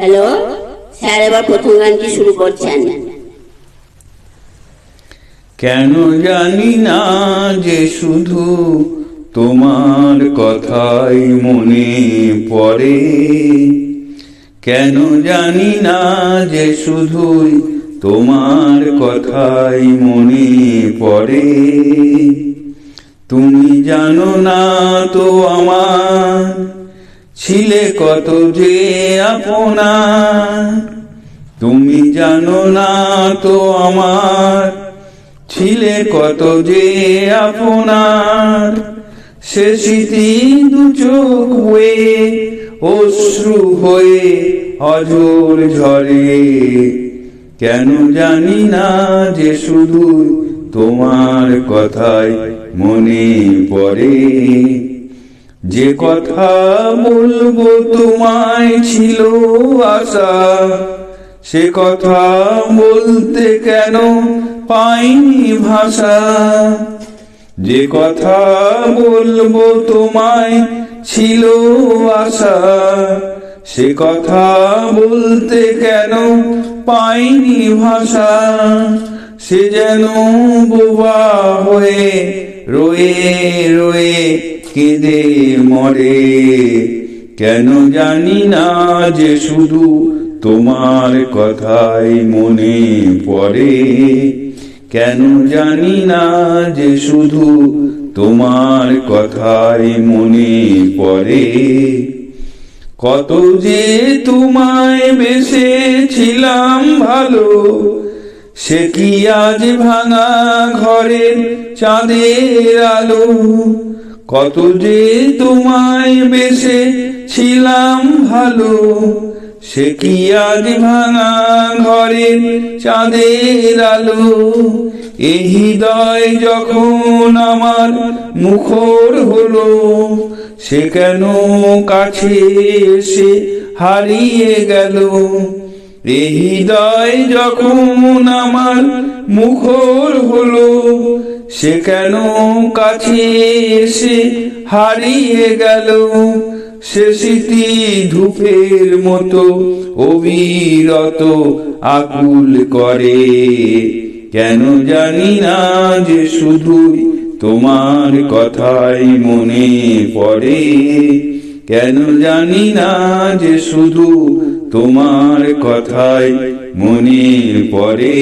Hello sir, এবার প্রথম গানটি শুরু করছেন। কেন জানি না যে শুধু তোমার কথাই মনে পড়ে, কেন জানি না যে শুধুই তোমার কথাই মনে পড়ে। তুমি জানো না তো আমার ছিলে কত যে আপনার, তুমি জানো না তো আমার ছিলে কত যে আপনার। সে স্মৃতি দু চোখ হয়ে অশ্রু হয়ে অঝোর ঝরে, কেন জানি না যে শুধু তোমার কথাই মনে পড়ে। যে কথা বলবো তোমায় ছিল আশা, সে কথা বলতে কেন পাইনি ভাষা। যে কথা বলবো তোমায় ছিল আশা, সে কথা বলতে কেন পাইনি ভাষা। সে যেন বোবা হয়ে রয়ে রয়ে কেঁদে মরে, কেন জানি না যে শুধু তোমার কথাই মনে পড়ে। কেন জানি না যে শুধু তোমার কথাই মনে পড়ে। কত যে তোমায় বেসেছিলাম ভালো, সে কি আজ ভাঙা ঘরের চাঁদের আলো। কত যে তোমায় বেসেছিলাম ভালো, সে কি আজ ভাঙা ঘরের চাঁদের আলো। এই হৃদয় যখন আমার মুখর হলো, সে কেন কাছে এসে হারিয়ে গেল। এই হৃদয় যখন আমার মুখর হলো, সে কেন কাছে এসে হারিয়ে গেল। সে স্মৃতি ধূপের মতো অবিরত আকুল করে, কেন জানি না যে শুধুই তোমার কথাই মনে পড়ে। কেন জানি না যে শুধু তোমার কথাই মনে পড়ে।